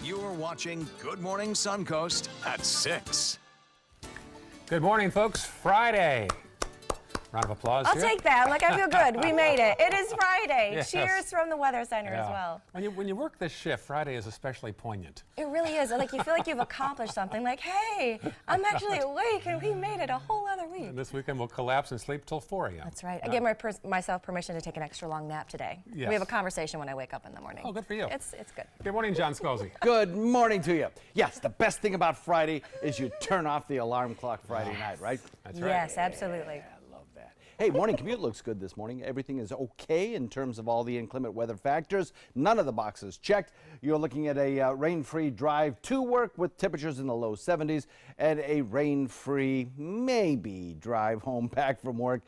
You're watching Good Morning Suncoast at 6. Good morning, folks. Friday. Round of applause I'll here. take that. Like, I feel good. We made it. It is Friday. Yes. Cheers from the Weather Center as well. When you work this shift, Friday is especially poignant. It really is. Like, you feel like you've accomplished something. Like, hey, I'm actually awake and we made it a whole other week. And this weekend we'll collapse and sleep till 4 a.m. That's right. I gave myself permission to take an extra long nap today. Yes. We have a conversation when I wake up in the morning. Oh, good for you. It's good. Good morning, John Scalzi. Good morning to you. Yes, the best thing about Friday is you turn off the alarm clock Friday night, right? That's right. Yes, absolutely. Yeah, I love that. Hey, morning commute looks good this morning. Everything is okay in terms of all the inclement weather factors. None of the boxes checked. You're looking at a rain-free drive to work with temperatures in the low 70s and a rain-free maybe drive home back from work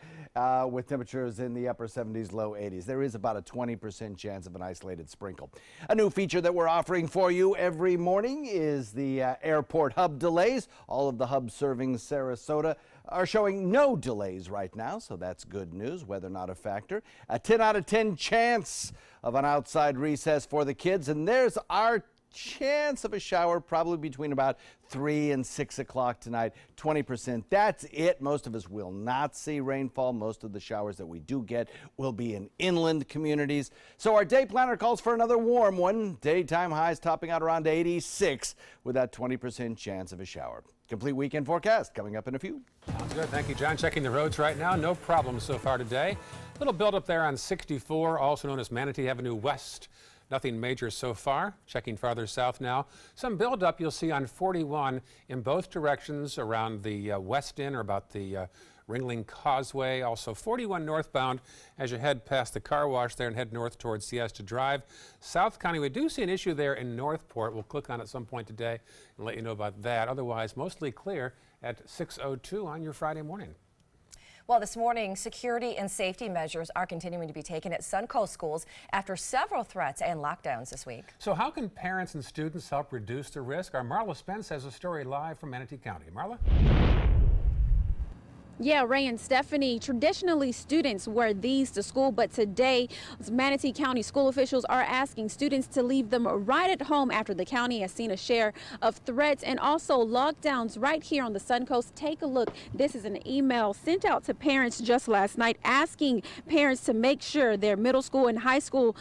with temperatures in the upper 70s, low 80s. There is about a 20% chance of an isolated sprinkle. A new feature that we're offering for you every morning is the airport hub delays. All of the hubs serving Sarasota are showing no delays right now, so that's good news. Weather not a factor. A 10 out of 10 chance of an outside recess for the kids, and there's our chance of a shower probably between about 3 and 6 o'clock tonight. 20%. That's it. Most of us will not see rainfall. Most of the showers that we do get will be in inland communities. So our day planner calls for another warm one. Daytime highs topping out around 86 with that 20% chance of a shower. Complete weekend forecast coming up in a few. Sounds good. Thank you, John. Checking the roads right now. No problems so far today. Little buildup there on 64, also known as Manatee Avenue West. Nothing major so far. Checking farther south now. Some buildup you'll see on 41 in both directions around the West End or about the Ringling Causeway. Also 41 northbound as you head past the car wash there and head north towards Siesta Drive. South County, we do see an issue there in Northport. We'll click on it at some point today and let you know about that. Otherwise, mostly clear at 6:02 on your Friday morning. Well, this morning, security and safety measures are continuing to be taken at Suncoast schools after several threats and lockdowns this week. So how can parents and students help reduce the risk? Our Marla Spence has a story live from Manatee County. Marla? Yeah, Ray and Stephanie, traditionally students wear these to school, but today Manatee County school officials are asking students to leave them right at home after the county has seen a share of threats and also lockdowns right here on the Suncoast. Take a look. This is an email sent out to parents just last night asking parents to make sure their middle school and high school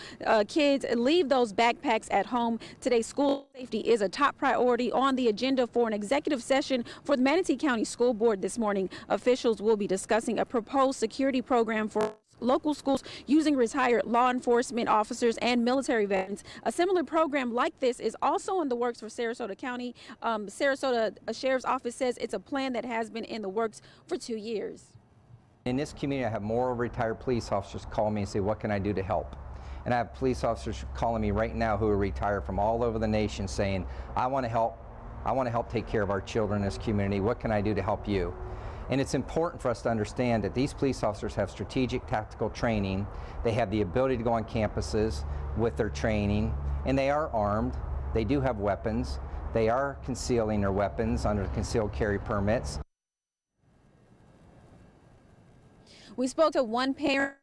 kids leave those backpacks at home. Today, school safety is a top priority on the agenda for an executive session for the Manatee County School Board this morning. Officials will be discussing a proposed security program for local schools using retired law enforcement officers and military veterans. A similar program like this is also in the works for Sarasota County. Sarasota Sheriff's Office says it's a plan that has been in the works for 2 years. In this community, I have more retired police officers call me and say, what can I do to help? And I have police officers calling me right now who are retired from all over the nation saying, I want to help. I want to help take care of our children in this community. What can I do to help you? And it's important for us to understand that these police officers have strategic tactical training. They have the ability to go on campuses with their training, and they are armed. They do have weapons. They are concealing their weapons under concealed carry permits. We spoke to one parent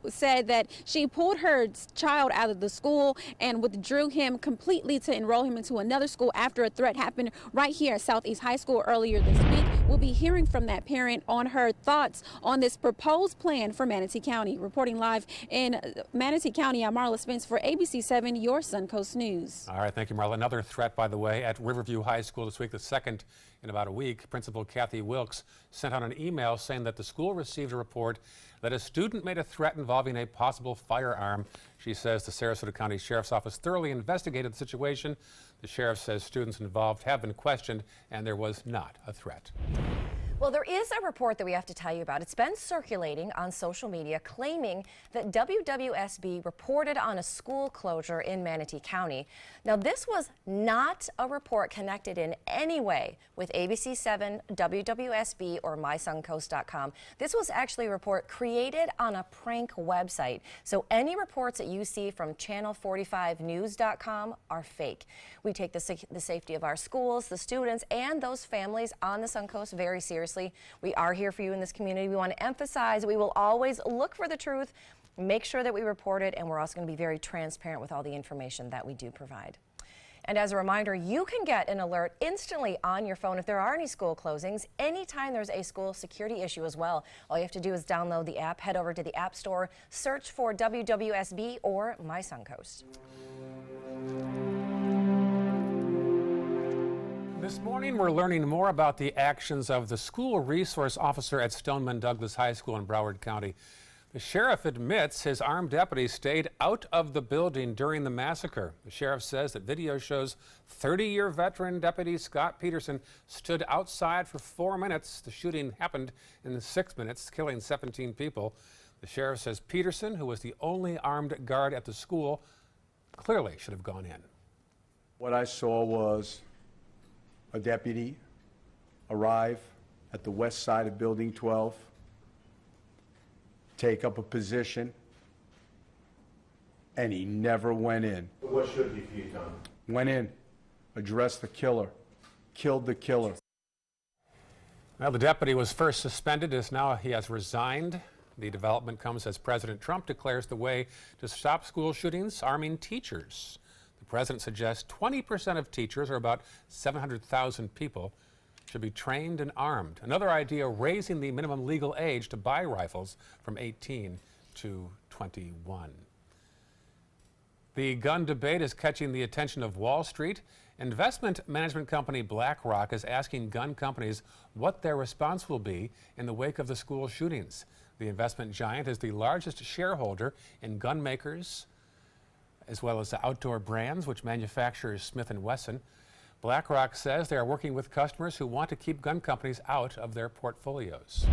who said that she pulled her child out of the school and withdrew him completely to enroll him into another school after a threat happened right here at Southeast High School earlier this week. We'll be hearing from that parent on her thoughts on this proposed plan for Manatee County. Reporting live in Manatee County, I'm Marla Spence for ABC 7, your Suncoast News. All right, thank you, Marla. Another threat, by the way, at Riverview High School this week, the second in about a week. Principal Kathy Wilkes sent out an email saying that the school received a report that a student made a threat involving a possible firearm. She says the Sarasota County Sheriff's Office thoroughly investigated the situation. The sheriff says students involved have been questioned and there was not a threat. Well, there is a report that we have to tell you about. It's been circulating on social media claiming that WWSB reported on a school closure in Manatee County. Now, this was not a report connected in any way with ABC 7, WWSB, or MySuncoast.com. This was actually a report created on a prank website. So any reports that you see from Channel45News.com are fake. We take the safety of our schools, the students, and those families on the Suncoast very seriously. We are here for you in this community. We want to emphasize we will always look for the truth, make sure that we report it, and we're also going to be very transparent with all the information that we do provide. And as a reminder, you can get an alert instantly on your phone if there are any school closings, anytime there's a school security issue as well. All you have to do is download the app, head over to the App Store, search for WWSB or My Suncoast. This morning, we're learning more about the actions of the school resource officer at Stoneman Douglas High School in Broward County. The sheriff admits his armed deputy stayed out of the building during the massacre. The sheriff says that video shows 30-year veteran Deputy Scott Peterson stood outside for 4 minutes. The shooting happened in 6 minutes, killing 17 people. The sheriff says Peterson, who was the only armed guard at the school, clearly should have gone in. What I saw was a deputy arrive at the west side of Building 12, take up a position, and he never went in. What should he have done? Went in, addressed the killer, killed the killer. Well, the deputy was first suspended, as now he has resigned. The development comes as President Trump declares the way to stop school shootings, arming teachers. The president suggests 20% of teachers, or about 700,000 people, should be trained and armed. Another idea, raising the minimum legal age to buy rifles from 18 to 21. The gun debate is catching the attention of Wall Street. Investment management company BlackRock is asking gun companies what their response will be in the wake of the school shootings. The investment giant is the largest shareholder in gun makers, as well as the outdoor brands, which manufactures Smith & Wesson. BlackRock says they are working with customers who want to keep gun companies out of their portfolios.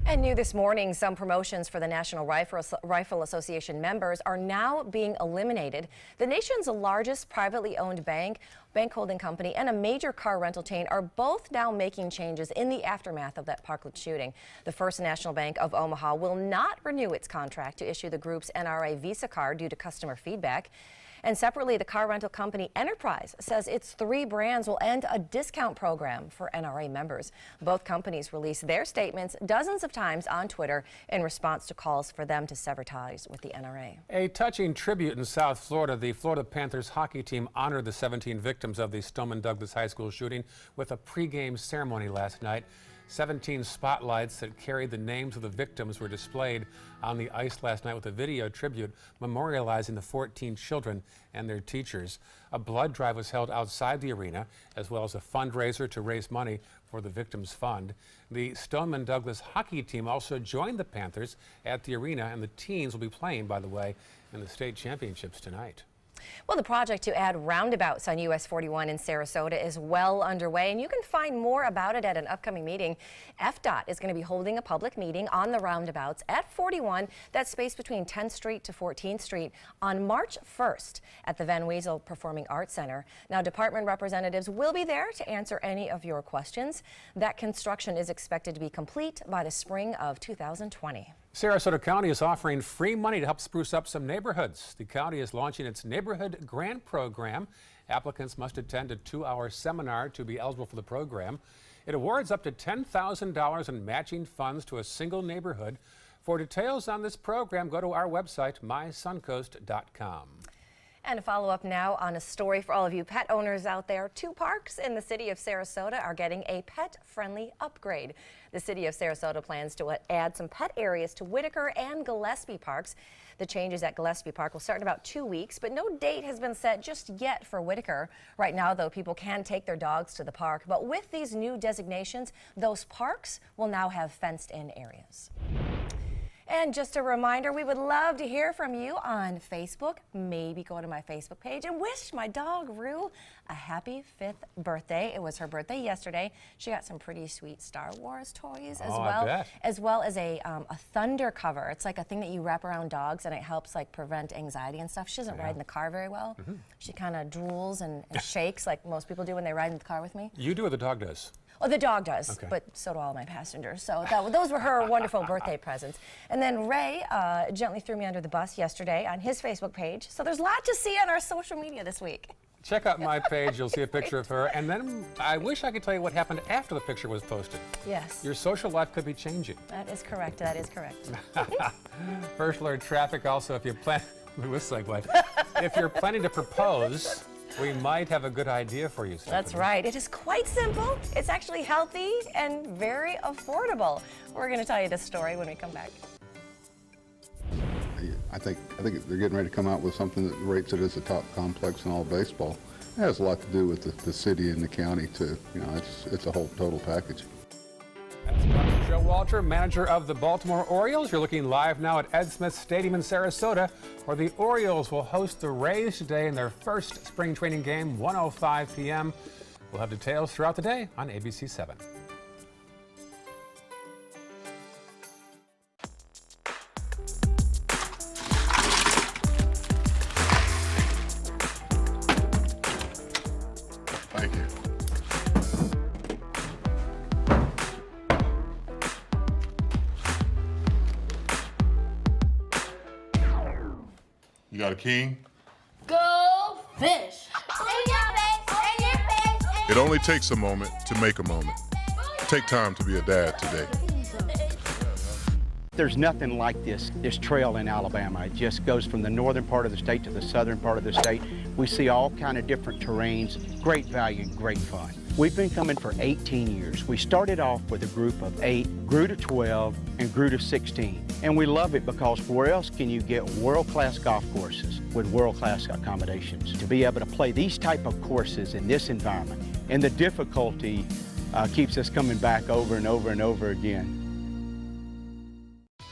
And new this morning, some promotions for the National Rifle Association members are now being eliminated. The nation's largest privately owned bank holding company, and a major car rental chain are both now making changes in the aftermath of that Parkland shooting. The First National Bank of Omaha will not renew its contract to issue the group's NRA Visa card due to customer feedback. And separately, the car rental company Enterprise says its 3 brands will end a discount program for NRA members. Both companies released their statements dozens of times on Twitter in response to calls for them to sever ties with the NRA. A touching tribute in South Florida. The Florida Panthers hockey team honored the 17 victims of the Stoneman Douglas High School shooting with a pregame ceremony last night. 17 spotlights that carried the names of the victims were displayed on the ice last night with a video tribute memorializing the 14 children and their teachers. A blood drive was held outside the arena, as well as a fundraiser to raise money for the Victims Fund. The Stoneman Douglas hockey team also joined the Panthers at the arena, and the teens will be playing, by the way, in the state championships tonight. Well, the project to add roundabouts on US 41 in Sarasota is well underway, and you can find more about it at an upcoming meeting. FDOT is going to be holding a public meeting on the roundabouts at 41, that's spaced between 10th Street to 14th Street, on March 1st at the Van Wezel Performing Arts Center. Now, department representatives will be there to answer any of your questions. That construction is expected to be complete by the spring of 2020. Sarasota County is offering free money to help spruce up some neighborhoods. The county is launching its Neighborhood Grant Program. Applicants must attend a 2-hour seminar to be eligible for the program. It awards up to $10,000 in matching funds to a single neighborhood. For details on this program, go to our website, mysuncoast.com. And to follow up now on a story for all of you pet owners out there, 2 parks in the city of Sarasota are getting a pet-friendly upgrade. The city of Sarasota plans to add some pet areas to Whitaker and Gillespie parks. The changes at Gillespie Park will start in about 2 weeks, but no date has been set just yet for Whitaker. Right now, though, people can take their dogs to the park, but with these new designations, those parks will now have fenced-in areas. And just a reminder, we would love to hear from you on Facebook. Maybe go to my Facebook page and wish my dog, Rue, a happy 5th birthday. It was her birthday yesterday. She got some pretty sweet Star Wars toys as well as a thunder cover. It's like a thing that you wrap around dogs, and it helps like prevent anxiety and stuff. She doesn't ride in the car very well. She kind of drools and shakes like most people do when they ride in the car with me. You do or the dog does? Oh, the dog does, okay. But so do all my passengers. So those were her wonderful birthday presents. And then Ray gently threw me under the bus yesterday on his Facebook page. So there's a lot to see on our social media this week. Check out my page. You'll see a picture of her. And then I wish I could tell you what happened after the picture was posted. Yes. Your social life could be changing. That is correct. That is correct. First alert traffic also, if you plan, if you're planning to propose, We might have a good idea for you, Stephanie. That's right. It is quite simple. It's actually healthy and very affordable. We're going to tell you this story when we come back. I think they're getting ready to come out with something that rates it as a top complex in all baseball. It has a lot to do with the city and the county too. You know, it's a whole total package. That's Dr. Joe Walter, manager of the Baltimore Orioles. You're looking live now at Ed Smith Stadium in Sarasota, where the Orioles will host the Rays today in their first spring training game, 1:05 p.m. We'll have details throughout the day on ABC 7. Thank you. You got a king? Go fish! It only takes a moment to make a moment. Take time to be a dad today. There's nothing like this trail in Alabama. It just goes from the northern part of the state to the southern part of the state. We see all kind of different terrains, great value, great fun. We've been coming for 18 years. We started off with a group of 8, grew to 12, and grew to 16. And we love it because where else can you get world-class golf courses with world-class accommodations? To be able to play these type of courses in this environment, and the difficulty keeps us coming back over and over and over again.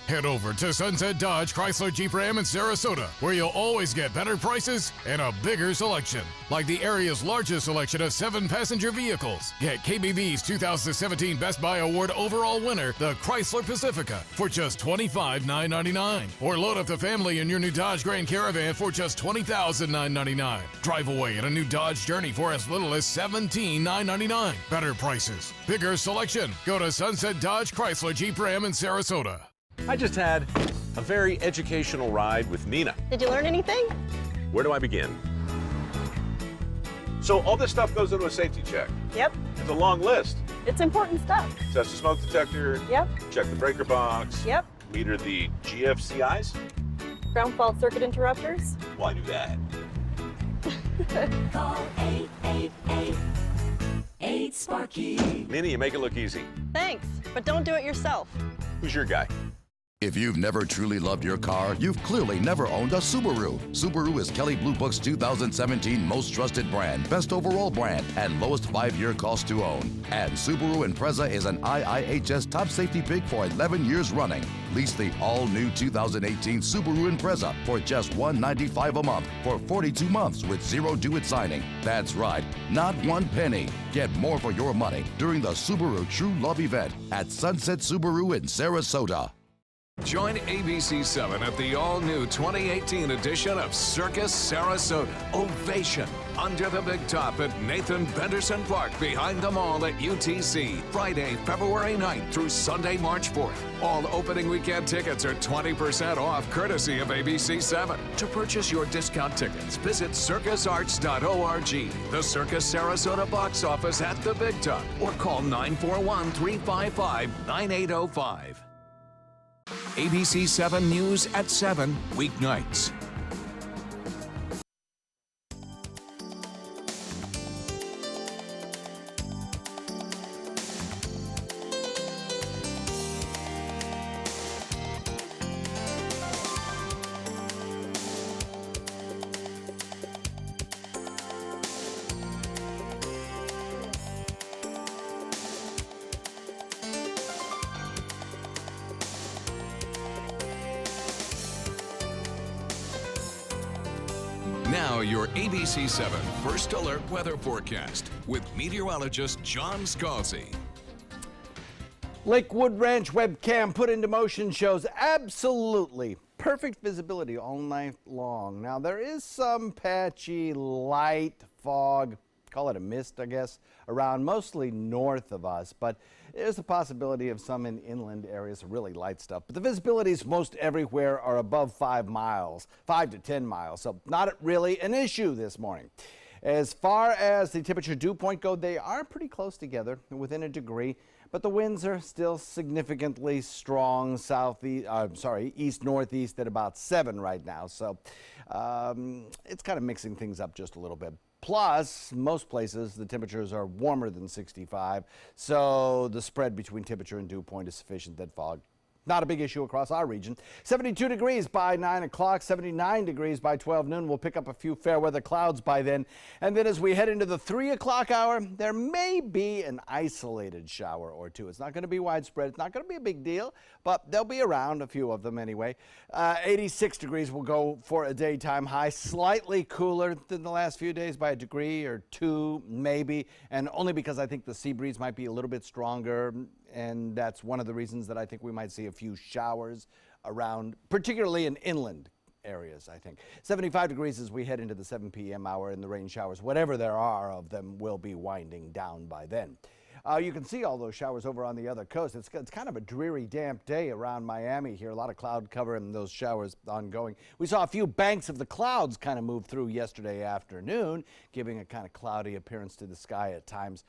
Head over to Sunset Dodge Chrysler Jeep Ram in Sarasota, where you'll always get better prices and a bigger selection. Like the area's largest selection of 7-passenger vehicles. Get KBB's 2017 Best Buy Award overall winner, the Chrysler Pacifica, for just $25,999. Or load up the family in your new Dodge Grand Caravan for just $20,999. Drive away in a new Dodge Journey for as little as $17,999. Better prices, bigger selection. Go to Sunset Dodge Chrysler Jeep Ram in Sarasota. I just had a very educational ride with Nina. Did you learn anything? Where do I begin? So all this stuff goes into a safety check. Yep. It's a long list. It's important stuff. Test the smoke detector. Yep. Check the breaker box. Yep. Meter the GFCIs. Ground fault circuit interrupters. Well, I knew that. Call 888-8-SPARKY. Nina, you make it look easy. Thanks, but don't do it yourself. Who's your guy? If you've never truly loved your car, you've clearly never owned a Subaru. Subaru is Kelley Blue Book's 2017 most trusted brand, best overall brand, and lowest 5-year cost to own. And Subaru Impreza is an IIHS top safety pick for 11 years running. Lease the all-new 2018 Subaru Impreza for just $195 a month for 42 months with zero due at signing. That's right, not one penny. Get more for your money during the Subaru True Love event at Sunset Subaru in Sarasota. Join ABC 7 at the all-new 2018 edition of Circus Sarasota. Ovation under the big top at Nathan Benderson Park behind the mall at UTC. Friday, February 9th through Sunday, March 4th. All opening weekend tickets are 20% off courtesy of ABC 7. To purchase your discount tickets, visit circusarts.org, the Circus Sarasota box office at the big top, or call 941-355-9805. ABC 7 News at 7, weeknights. Now, your ABC 7 First Alert weather forecast with meteorologist John Scalzi. Lakewood Ranch webcam put into motion shows absolutely perfect visibility all night long. Now, there is some patchy light fog, call it a mist, I guess, around mostly north of us, but there's a possibility of some in inland areas, really light stuff. But the visibilities most everywhere are above 5 miles, 5 to 10 miles, so not really an issue this morning. As far as the temperature dew point go, they are pretty close together, within a degree, but the winds are still significantly strong east-northeast at about 7 right now, so it's kind of mixing things up just a little bit. Plus, most places, the temperatures are warmer than 65, so the spread between temperature and dew point is sufficient that fog not a big issue across our region. 72 degrees by 9 o'clock, 79 degrees by 12 noon. We'll pick up a few fair weather clouds by then. And then as we head into the 3 o'clock hour, there may be an isolated shower or two. It's not going to be widespread. It's not going to be a big deal, but they'll be around, a few of them anyway. 86 degrees will go for a daytime high, slightly cooler than the last few days by a degree or two, maybe, and only because I think the sea breeze might be a little bit stronger. And that's one of the reasons that I think we might see a few showers around, particularly in inland areas, I think. 75 degrees as we head into the 7 p.m. hour, and the rain showers, whatever there are of them, will be winding down by then. You can see all those showers over on the other coast. It's kind of a dreary, damp day around Miami here. A lot of cloud cover and those showers ongoing. We saw a few banks of the clouds kind of move through yesterday afternoon, giving a kind of cloudy appearance to the sky at times.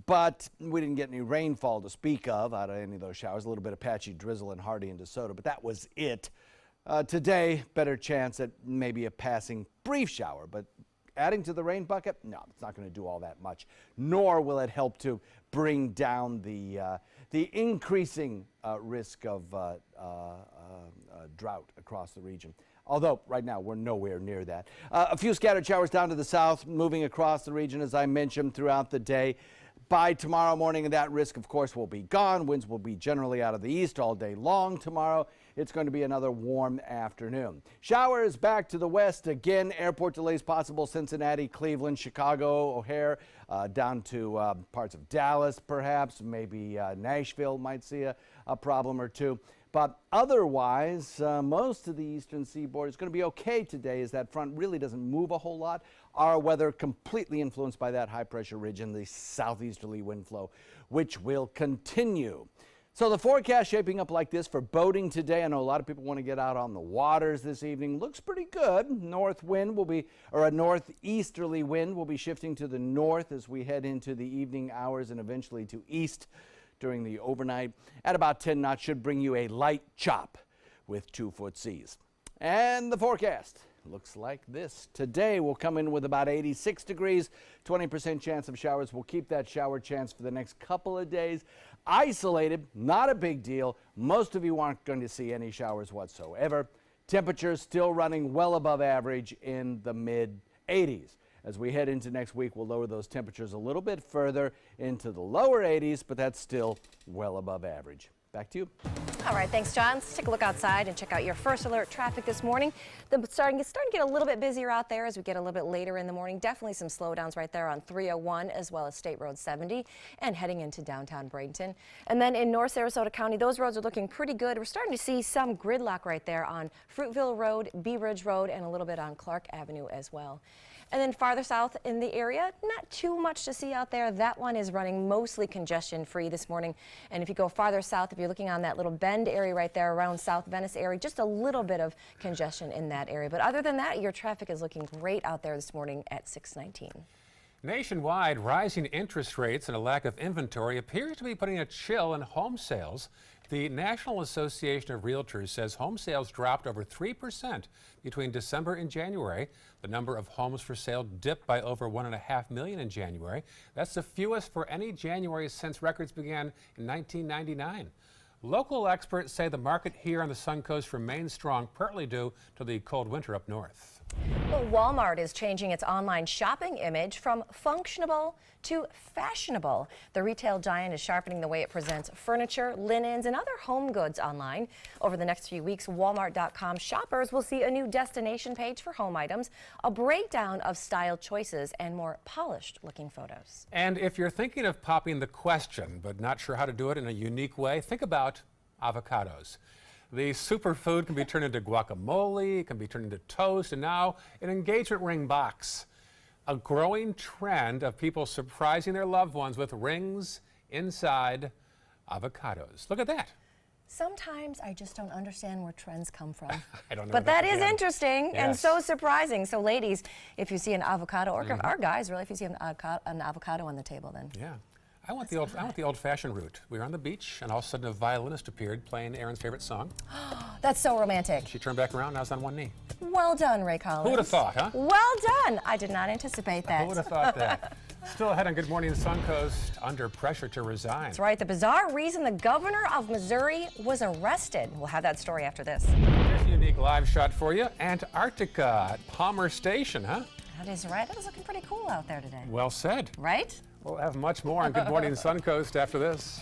But we didn't get any rainfall to speak of out of any of those showers. A little bit of patchy drizzle in Hardy and DeSoto, but that was it. Today, better chance at maybe a passing brief shower, but adding to the rain bucket, no, it's not going to do all that much, nor will it help to bring down the increasing risk of drought across the region. Although right now we're nowhere near that. A few scattered showers down to the south, moving across the region, as I mentioned, throughout the day. By tomorrow morning, that risk, of course, will be gone. Winds will be generally out of the east all day long tomorrow. It's going to be another warm afternoon. Showers back to the west again. Airport delays possible. Cincinnati, Cleveland, Chicago, O'Hare, down to parts of Dallas, perhaps. Maybe Nashville might see a problem or two. But otherwise, most of the eastern seaboard is going to be okay today, as that front really doesn't move a whole lot. Our weather completely influenced by that high pressure ridge and the southeasterly wind flow, which will continue. So the forecast shaping up like this for boating today. I know a lot of people want to get out on the waters this evening. Looks pretty good. North wind will be, or a northeasterly wind will be shifting to the north as we head into the evening hours and eventually to east during the overnight. At about 10 knots should bring you a light chop with 2-foot seas. And the forecast looks like this. Today will come in with about 86 degrees, 20% chance of showers. We'll keep that shower chance for the next couple of days. Isolated, not a big deal. Most of you aren't going to see any showers whatsoever. Temperatures still running well above average in the mid-80s. As we head into next week, we'll lower those temperatures a little bit further into the lower 80s, but that's still well above average. Back to you. All right, thanks, John. Let's take a look outside and check out your first alert traffic this morning. It's starting to get a little bit busier out there as we get a little bit later in the morning. Definitely some slowdowns right there on 301 as well as State Road 70 and heading into downtown Bradenton. And then in North Sarasota County, those roads are looking pretty good. We're starting to see some gridlock right there on Fruitville Road, Bee Ridge Road, and a little bit on Clark Avenue as well. And then farther south in the area, not too much to see out there. That one is running mostly congestion free this morning. And if you go farther south, if you're looking on that little bend area right there around South Venice area, just a little bit of congestion in that area. But other than that, your traffic is looking great out there this morning at 619. Nationwide, rising interest rates and a lack of inventory appears to be putting a chill in home sales. The National Association of Realtors says home sales dropped over 3% between December and January. The number of homes for sale dipped by over 1.5 million in January. That's the fewest for any January since records began in 1999. Local experts say the market here on the Suncoast remains strong, partly due to the cold winter up north. Well, Walmart is changing its online shopping image from functional to fashionable. The retail giant is sharpening the way it presents furniture, linens, and other home goods online. Over the next few weeks, Walmart.com shoppers will see a new destination page for home items, a breakdown of style choices, and more polished-looking photos. And if you're thinking of popping the question, but not sure how to do it in a unique way, think about avocados. The superfood can be turned into guacamole, it can be turned into toast, and now an engagement ring box. A growing trend of people surprising their loved ones with rings inside avocados. Look at that. Sometimes I just don't understand where trends come from. I don't know. But that is interesting and Yes. so surprising. So ladies, if you see an avocado, or our guys really, if you see an avocado on the table, then. Yeah. I went the old-fashioned route. We were on the beach, and all of a sudden a violinist appeared playing Aaron's favorite song. That's so romantic. She turned back around, and I was on one knee. Well done, Ray Collins. Who would have thought, huh? Well done. I did not anticipate that. Who would have thought that? Still ahead on Good Morning Suncoast, under pressure to resign. That's right. The bizarre reason the governor of Missouri was arrested. We'll have that story after this. Here's a unique live shot for you. Antarctica at Palmer Station, huh? That is right. It was looking pretty cool out there today. Well said. Right? We'll have much more on Good Morning Suncoast after this.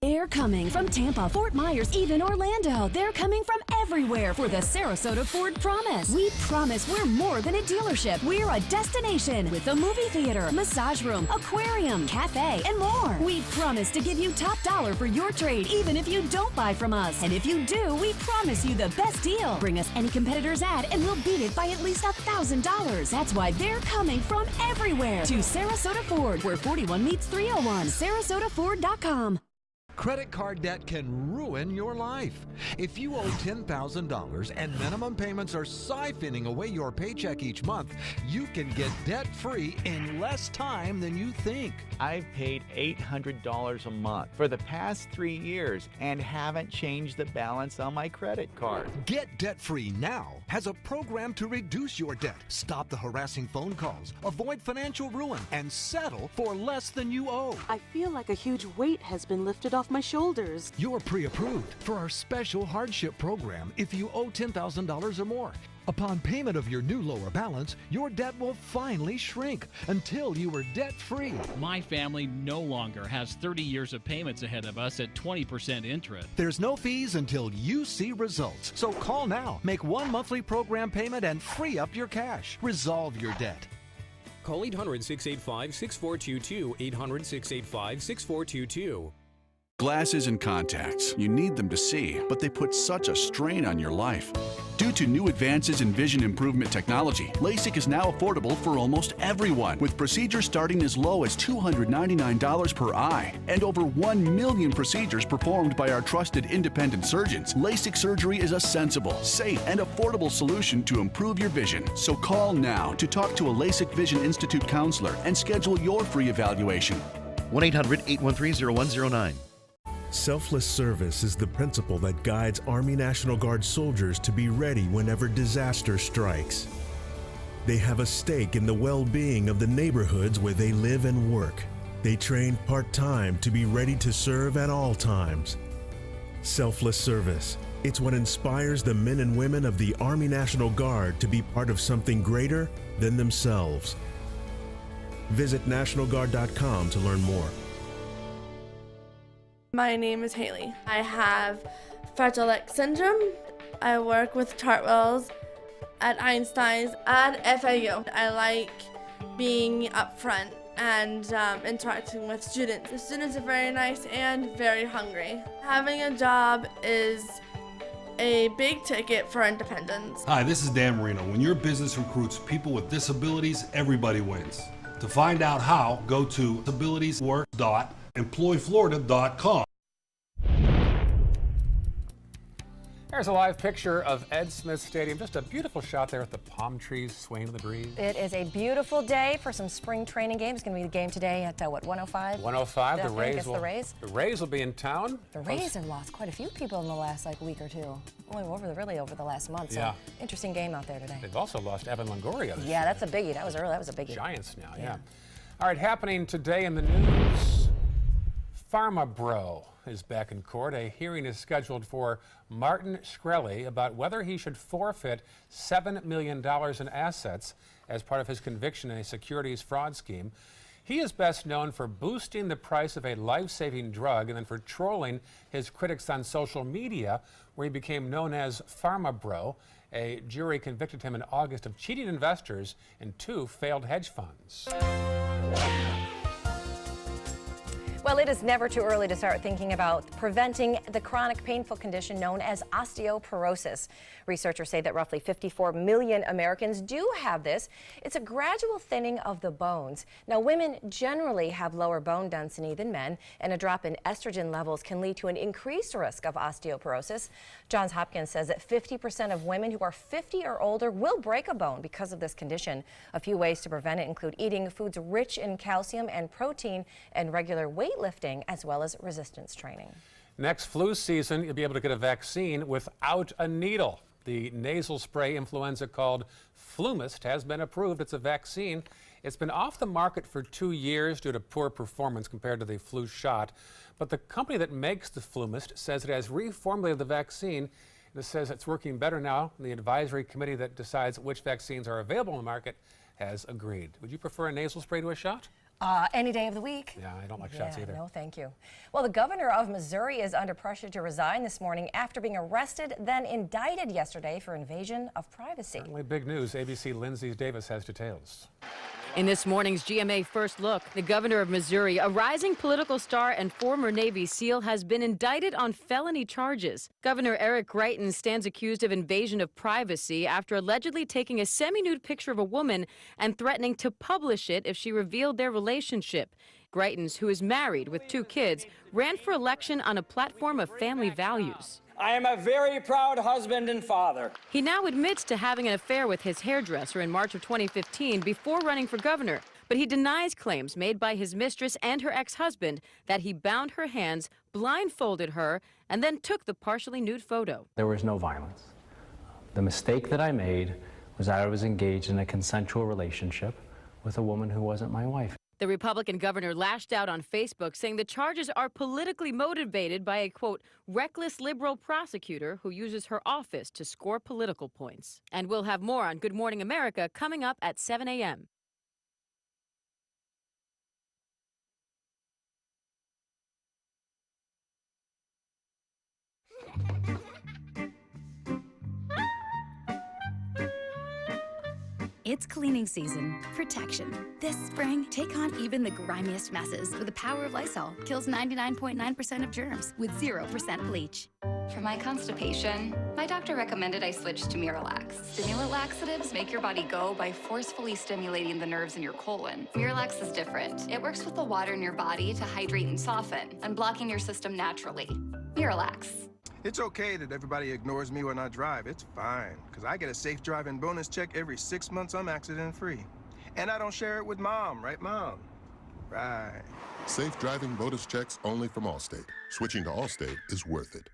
They're coming from Tampa, Fort Myers, even Orlando. They're coming from everywhere for the Sarasota Ford Promise. We promise we're more than a dealership. We're a destination with a movie theater, massage room, aquarium, cafe, and more. We promise to give you top dollar for your trade, even if you don't buy from us. And if you do, we promise you the best deal. Bring us any competitor's ad and we'll beat it by at least $1,000. That's why they're coming from everywhere to Sarasota Ford, where 41 meets 301. SarasotaFord.com. Credit card debt can ruin your life. If you owe $10,000 and minimum payments are siphoning away your paycheck each month, you can get debt-free in less time than you think. I've paid $800 a month for the past 3 years and haven't changed the balance on my credit card. Get Debt-Free Now has a program to reduce your debt, stop the harassing phone calls, avoid financial ruin, and settle for less than you owe. I feel like a huge weight has been lifted off my shoulders. You're pre-approved for our special hardship program if you owe $10,000 or more. Upon payment of your new lower balance, your debt will finally shrink until you are debt-free. My family no longer has 30 years of payments ahead of us at 20% interest. There's no fees until you see results. So call now, make one monthly program payment, and free up your cash. Resolve your debt. Call 800-685-6422, 800-685-6422. Glasses and contacts. You need them to see, but they put such a strain on your life. Due to new advances in vision improvement technology, LASIK is now affordable for almost everyone, with procedures starting as low as $299 per eye. And over 1 million procedures performed by our trusted independent surgeons. LASIK surgery is a sensible, safe, and affordable solution to improve your vision. So call now to talk to a LASIK Vision Institute counselor and schedule your free evaluation. 1-800-813-0109. Selfless service is the principle that guides Army National Guard soldiers to be ready whenever disaster strikes. They have a stake in the well-being of the neighborhoods where they live and work. They train part-time to be ready to serve at all times. Selfless service. It's what inspires the men and women of the Army National Guard to be part of something greater than themselves. Visit NationalGuard.com to learn more. My name is Haley. I have Fragile X syndrome. I work with Chartwells at Einstein's and FAU. I like being up front and interacting with students. The students are very nice and very hungry. Having a job is a big ticket for independence. Hi, this is Dan Marino. When your business recruits people with disabilities, everybody wins. To find out how, go to disabilitieswork.employflorida.com. There's a live picture of Ed Smith Stadium. Just a beautiful shot there with the palm trees swaying in the breeze. It is a beautiful day for some spring training games. It's going to be the game today at, what, 105? 105, the Rays will be in town. The Rays have lost quite a few people in the last week or two. Really over the last month. So interesting game out there today. They've also lost Evan Longoria. Yeah, that's a biggie. That was early. That was a biggie. Giants now, yeah. All right, happening today in the news, PharmaBro is back in court. A hearing is scheduled for Martin Shkreli about whether he should forfeit $7 million in assets as part of his conviction in a securities fraud scheme. He is best known for boosting the price of a life-saving drug and then for trolling his critics on social media, where he became known as PharmaBro. A jury convicted him in August of cheating investors in 2 failed hedge funds. Well, it is never too early to start thinking about preventing the chronic painful condition known as osteoporosis. Researchers say that roughly 54 million Americans do have this. It's a gradual thinning of the bones. Now, women generally have lower bone density than men, and a drop in estrogen levels can lead to an increased risk of osteoporosis. Johns Hopkins says that 50% of women who are 50 or older will break a bone because of this condition. A few ways to prevent it include eating foods rich in calcium and protein and regular weightlifting, as well as resistance training. Next flu season, you'll be able to get a vaccine without a needle. The nasal spray influenza called Flumist has been approved. It's a vaccine. It's been off the market for 2 years due to poor performance compared to the flu shot. But the company that makes the Flumist says it has reformulated the vaccine. And it says it's working better now. The advisory committee that decides which vaccines are available in the market has agreed. Would you prefer a nasal spray to a shot? Any day of the week. Yeah, I don't like shots either. No, thank you. Well, the governor of Missouri is under pressure to resign this morning after being arrested, then indicted yesterday for invasion of privacy. Certainly big news. ABC Lindsay Davis has details. In this morning's GMA First Look, the governor of Missouri, a rising political star and former Navy SEAL, has been indicted on felony charges. Governor Eric Greitens stands accused of invasion of privacy after allegedly taking a semi-nude picture of a woman and threatening to publish it if she revealed their relationship. Greitens, who is married with 2 kids, ran for election on a platform of family values. I am a very proud husband and father. He now admits to having an affair with his hairdresser in March of 2015 before running for governor, but he denies claims made by his mistress and her ex-husband that he bound her hands, blindfolded her, and then took the partially nude photo. There was no violence. The mistake that I made was that I was engaged in a consensual relationship with a woman who wasn't my wife. The Republican governor lashed out on Facebook, saying the charges are politically motivated by a, quote, reckless liberal prosecutor who uses her office to score political points. And we'll have more on Good Morning America coming up at 7 a.m. It's cleaning season. Protection. This spring, take on even the grimiest messes with the power of Lysol. Kills 99.9% of germs with 0% bleach. For my constipation, my doctor recommended I switch to Miralax. Stimulant laxatives make your body go by forcefully stimulating the nerves in your colon. Miralax is different. It works with the water in your body to hydrate and soften, unblocking your system naturally. Miralax. It's okay that everybody ignores me when I drive. It's fine, because I get a safe driving bonus check every 6 months I'm accident-free. And I don't share it with Mom, right, Mom? Right. Safe driving bonus checks only from Allstate. Switching to Allstate is worth it.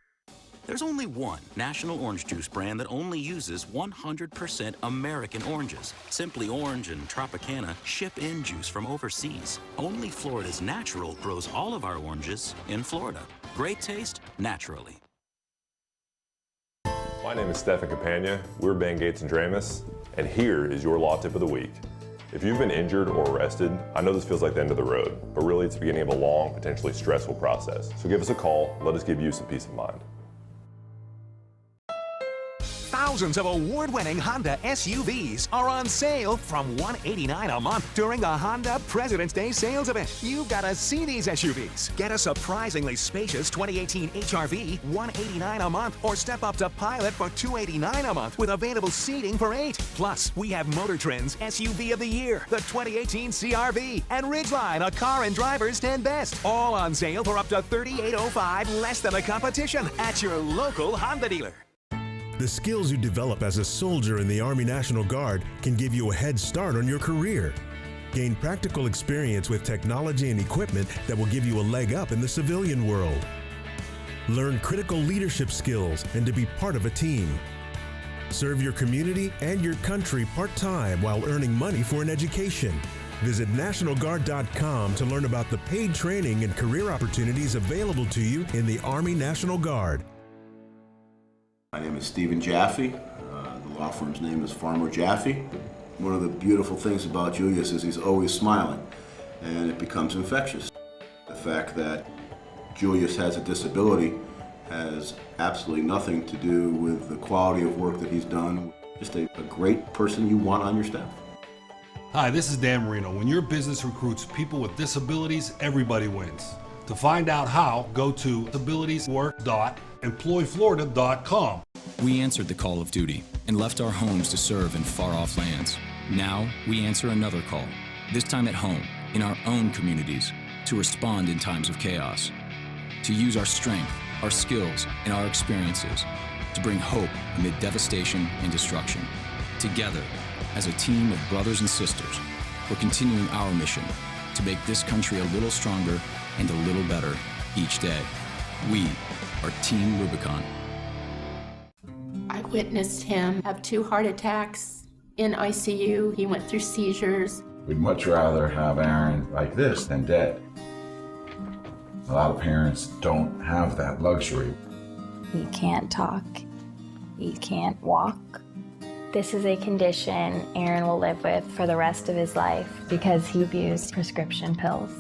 There's only one national orange juice brand that only uses 100% American oranges. Simply Orange and Tropicana ship in juice from overseas. Only Florida's Natural grows all of our oranges in Florida. Great taste, naturally. My name is Stefan Campagna. We're Ben Gates and Dramus, and here is your law tip of the week. If you've been injured or arrested, I know this feels like the end of the road, but really it's the beginning of a long, potentially stressful process. So give us a call, let us give you some peace of mind. Thousands of award-winning Honda SUVs are on sale from $189 a month during the Honda President's Day sales event. You've got to see these SUVs. Get a surprisingly spacious 2018 HR-V, $189 a month, or step up to Pilot for $289 a month with available seating for 8. Plus, we have Motor Trend's SUV of the Year, the 2018 CR-V, and Ridgeline, a Car and Driver's 10 Best. All on sale for up to $38.05, less than the competition, at your local Honda dealer. The skills you develop as a soldier in the Army National Guard can give you a head start on your career. Gain practical experience with technology and equipment that will give you a leg up in the civilian world. Learn critical leadership skills and to be part of a team. Serve your community and your country part-time while earning money for an education. Visit NationalGuard.com to learn about the paid training and career opportunities available to you in the Army National Guard. My name is Stephen Jaffe. The law firm's name is Farmer Jaffe. One of the beautiful things about Julius is he's always smiling, and it becomes infectious. The fact that Julius has a disability has absolutely nothing to do with the quality of work that he's done. Just a great person you want on your staff. Hi, this is Dan Marino. When your business recruits people with disabilities, everybody wins. To find out how, go to abilitieswork.employflorida.com. We answered the call of duty and left our homes to serve in far-off lands. Now we answer another call, this time at home, in our own communities, to respond in times of chaos, to use our strength, our skills, and our experiences to bring hope amid devastation and destruction. Together, as a team of brothers and sisters, we're continuing our mission to make this country a little stronger and a little better each day. We are Team Rubicon. I witnessed him have 2 heart attacks in ICU. He went through seizures. We'd much rather have Aaron like this than dead. A lot of parents don't have that luxury. He can't talk. He can't walk. This is a condition Aaron will live with for the rest of his life because he abused prescription pills.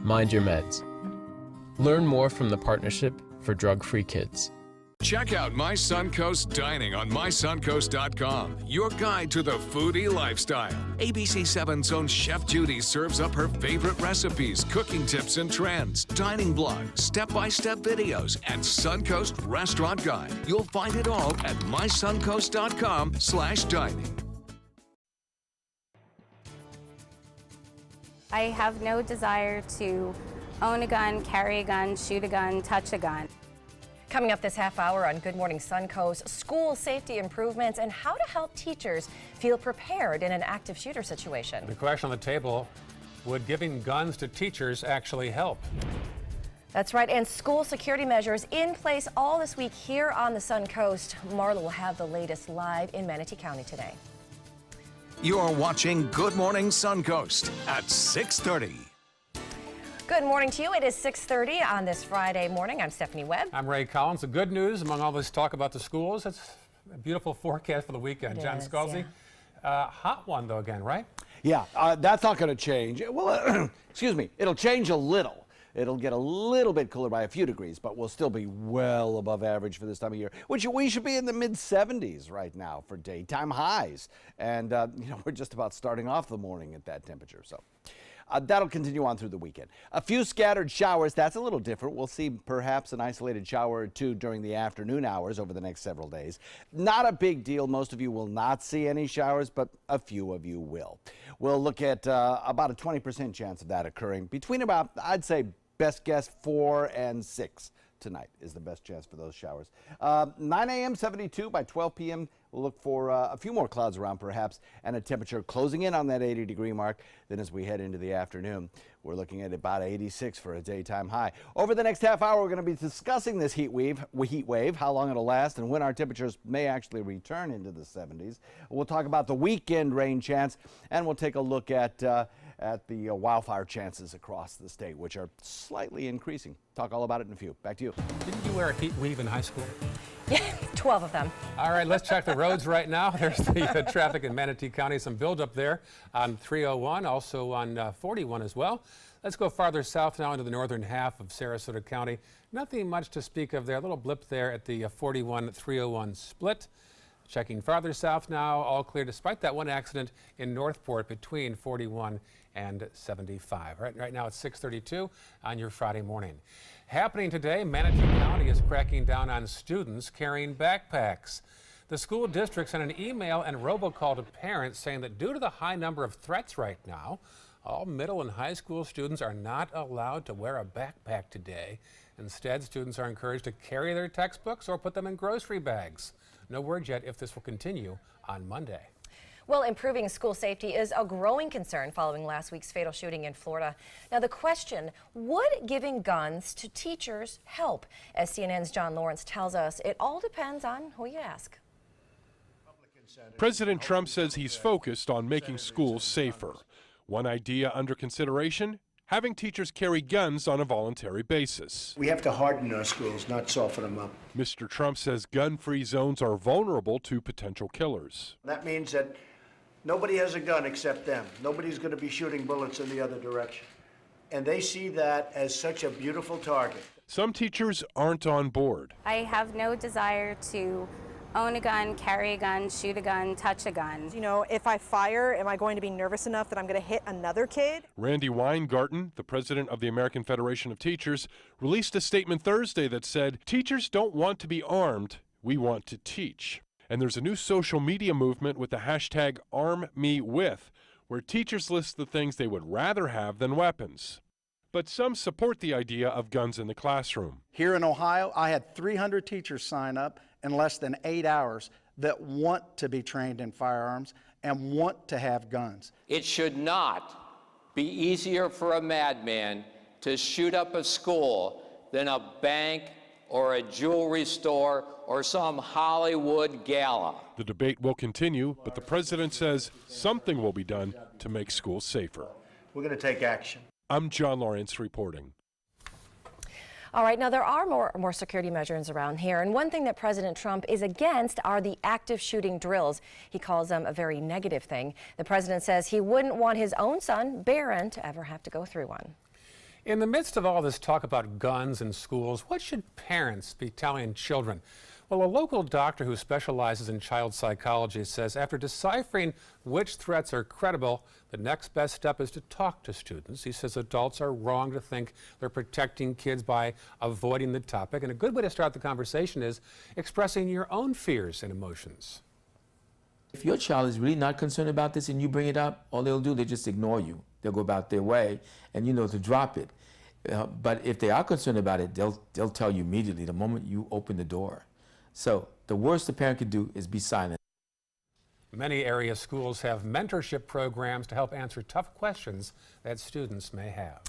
Mind your meds. Learn more from the Partnership for Drug-Free Kids. Check out My Suncoast Dining on mysuncoast.com, your guide to the foodie lifestyle. ABC 7's own Chef Judy serves up her favorite recipes, cooking tips and trends, dining blogs, step-by-step videos, and Suncoast Restaurant Guide. You'll find it all at mysuncoast.com/dining. I have no desire to own a gun, carry a gun, shoot a gun, touch a gun. Coming up this half hour on Good Morning Suncoast, school safety improvements and how to help teachers feel prepared in an active shooter situation. The question on the table, would giving guns to teachers actually help? That's right, and school security measures in place all this week here on the Suncoast. Marla will have the latest live in Manatee County today. You're watching Good Morning Suncoast at 6:30. Good morning to you. It is 6:30 on this Friday morning. I'm Stephanie Webb. I'm Ray Collins. The good news among all this talk about the schools, it's a beautiful forecast for the weekend. John Scalzi, hot one though again, right? Yeah, that's not going to change. Well, excuse me, it'll change a little. It'll get a little bit cooler by a few degrees, but we'll still be well above average for this time of year, which we should be in the mid-70s right now for daytime highs. And, we're just about starting off the morning at that temperature. So that'll continue on through the weekend. A few scattered showers. That's a little different. We'll see perhaps an isolated shower or two during the afternoon hours over the next several days. Not a big deal. Most of you will not see any showers, but a few of you will. We'll look at about a 20% chance of that occurring between about, I'd say, best guess 4 and 6 tonight is the best chance for those showers. 9 a.m. 72 by 12 p.m. We'll look for a few more clouds around perhaps and a temperature closing in on that 80-degree mark. Then as we head into the afternoon, we're looking at about 86 for a daytime high. Over the next half hour, we're going to be discussing this heat wave, how long it'll last, and when our temperatures may actually return into the 70s. We'll talk about the weekend rain chance, and we'll take a look at the wildfire chances across the state, which are slightly increasing. Talk all about it in a few. Back to you. Didn't you wear a heat weave in high school? Yeah, 12 of them. All right, let's check the roads right now. There's the traffic in Manatee County. Some buildup there on 301, also on 41 as well. Let's go farther south now into the northern half of Sarasota County. Nothing much to speak of there. A little blip there at the 41-301 split. Checking farther south now, all clear despite that one accident in Northport between 41 and 75. Right now it's 6:32 on your Friday morning. Happening today, Manatee County is cracking down on students carrying backpacks. The school district sent an email and robocall to parents saying that due to the high number of threats right now, all middle and high school students are not allowed to wear a backpack today. Instead, students are encouraged to carry their textbooks or put them in grocery bags. No word yet if this will continue on Monday. Well, improving school safety is a growing concern following last week's fatal shooting in Florida. Now, the question, would giving guns to teachers help? As CNN's John Lawrence tells us, it all depends on who you ask. President Trump says he's focused on making schools safer. One idea under consideration, having teachers carry guns on a voluntary basis. We have to harden our schools, not soften them up. Mr. Trump says gun-free zones are vulnerable to potential killers. That means that nobody has a gun except them. Nobody's going to be shooting bullets in the other direction. And they see that as such a beautiful target. Some teachers aren't on board. I have no desire to own a gun, carry a gun, shoot a gun, touch a gun. You know, if I fire, am I going to be nervous enough that I'm going to hit another kid? Randy Weingarten, the president of the American Federation of Teachers, released a statement Thursday that said, "Teachers don't want to be armed, we want to teach." And there's a new social media movement with the hashtag #ArmMeWith, where teachers list the things they would rather have than weapons. But some support the idea of guns in the classroom. Here in Ohio, I had 300 teachers sign up in less than 8 hours that want to be trained in firearms and want to have guns. It should not be easier for a madman to shoot up a school than a bank or a jewelry store or some Hollywood gala. The debate will continue, but the president says something will be done to make schools safer. We're going to take action. I'm John Lawrence reporting. All right, now there are more security measures around here, and one thing that President Trump is against are the active shooting drills. He calls them a very negative thing. The president says he wouldn't want his own son, Barron, to ever have to go through one. In the midst of all this talk about guns in schools, what should parents be telling children? Well, a local doctor who specializes in child psychology says after deciphering which threats are credible, the next best step is to talk to students. He says adults are wrong to think they're protecting kids by avoiding the topic, and a good way to start the conversation is expressing your own fears and emotions. If your child is really not concerned about this and you bring it up, all they'll do, they just ignore you. They'll go about their way, and you know to drop it. But if they are concerned about it, they'll tell you immediately the moment you open the door. So the worst a parent could do is be silent. Many area schools have mentorship programs to help answer tough questions that students may have.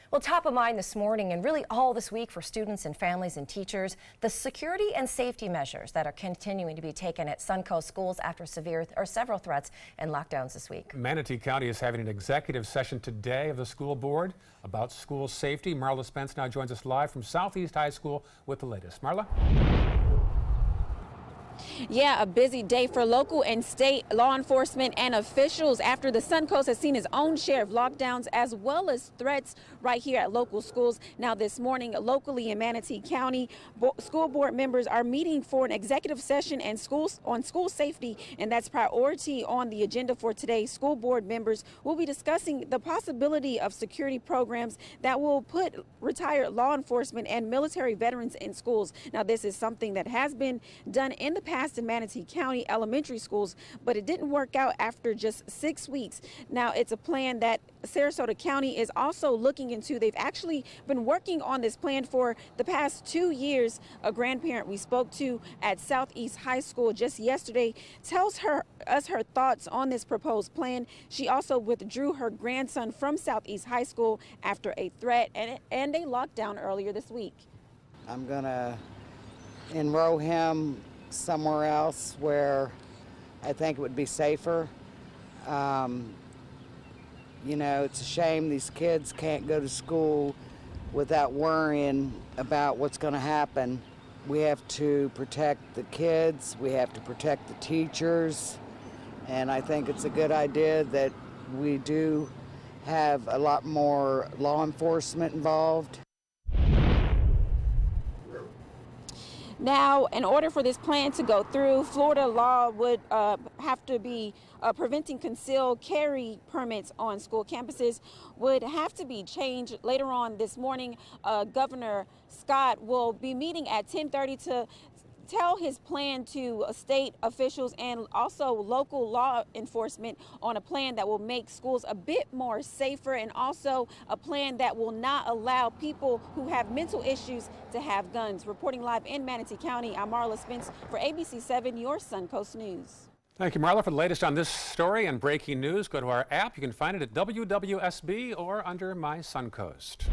Well, top of mind this morning and really all this week for students and families and teachers, the security and safety measures that are continuing to be taken at Suncoast schools after several threats and lockdowns this week. Manatee County is having an executive session today of the school board about school safety. Marla Spence now joins us live from Southeast High School with the latest. Marla? Yeah, a busy day for local and state law enforcement and officials after the Suncoast has seen its own share of lockdowns as well as threats right here at local schools. Now this morning, locally in Manatee County, school board members are meeting for an executive session and on school safety, and that's priority on the agenda for today. School board members will be discussing the possibility of security programs that will put retired law enforcement and military veterans in schools. Now this is something that has been done in the past in Manatee County elementary schools, but it didn't work out after just 6 weeks. Now it's a plan that Sarasota County is also looking into. They've actually been working on this plan for the past 2 years. A grandparent we spoke to at Southeast High School just yesterday tells us her thoughts on this proposed plan. She also withdrew her grandson from Southeast High School after a threat and a lockdown earlier this week. I'm gonna enroll him somewhere else where I think it would be safer. You know, it's a shame these kids can't go to school without worrying about what's going to happen. We have to protect the kids, we have to protect the teachers, and I think it's a good idea that we do have a lot more law enforcement involved. Now, in order for this plan to go through, Florida law would have to be preventing concealed carry permits on school campuses would have to be changed. Later on this morning, Governor Scott will be meeting at 10:30 to tell his plan to state officials and also local law enforcement on a plan that will make schools a bit more safer, and also a plan that will not allow people who have mental issues to have guns. Reporting live in Manatee County, I'm Marla Spence for ABC 7, your Suncoast News. Thank you, Marla. For the latest on this story and breaking news, go to our app. You can find it at WWSB or under My Suncoast.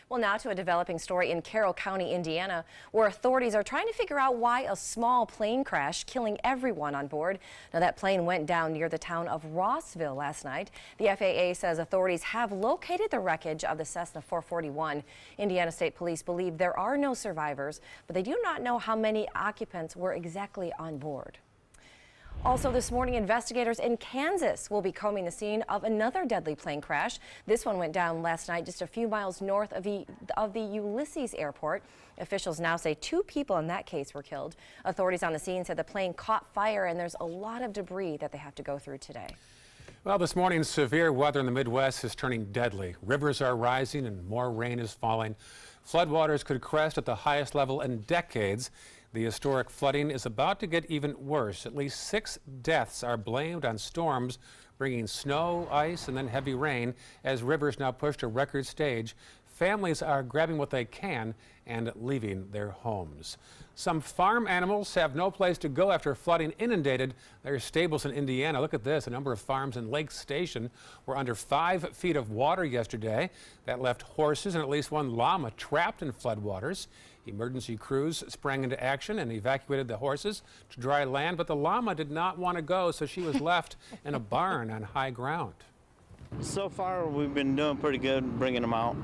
Well, now to a developing story in Carroll County, Indiana, where authorities are trying to figure out why a small plane crashed, killing everyone on board. Now, that plane went down near the town of Rossville last night. The FAA says authorities have located the wreckage of the Cessna 441. Indiana State Police believe there are no survivors, but they do not know how many occupants were exactly on board. Also this morning, investigators in Kansas will be combing the scene of another deadly plane crash. This one went down last night just a few miles north of the Ulysses Airport. Officials now say 2 people in that case were killed. Authorities on the scene said the plane caught fire and there's a lot of debris that they have to go through today. Well, this morning, severe weather in the Midwest is turning deadly. Rivers are rising and more rain is falling. Floodwaters could crest at the highest level in decades. The historic flooding is about to get even worse. At least 6 deaths are blamed on storms bringing snow, ice, and then heavy rain as rivers now push to record stage. Families are grabbing what they can and leaving their homes. Some farm animals have no place to go after flooding inundated their stables in Indiana. Look at this. A number of farms in Lake Station were under 5 feet of water yesterday. That left horses and at least 1 llama trapped in floodwaters. Emergency crews sprang into action and evacuated the horses to dry land, but the llama did not want to go, so she was left in a barn on high ground. So far, we've been doing pretty good bringing them out.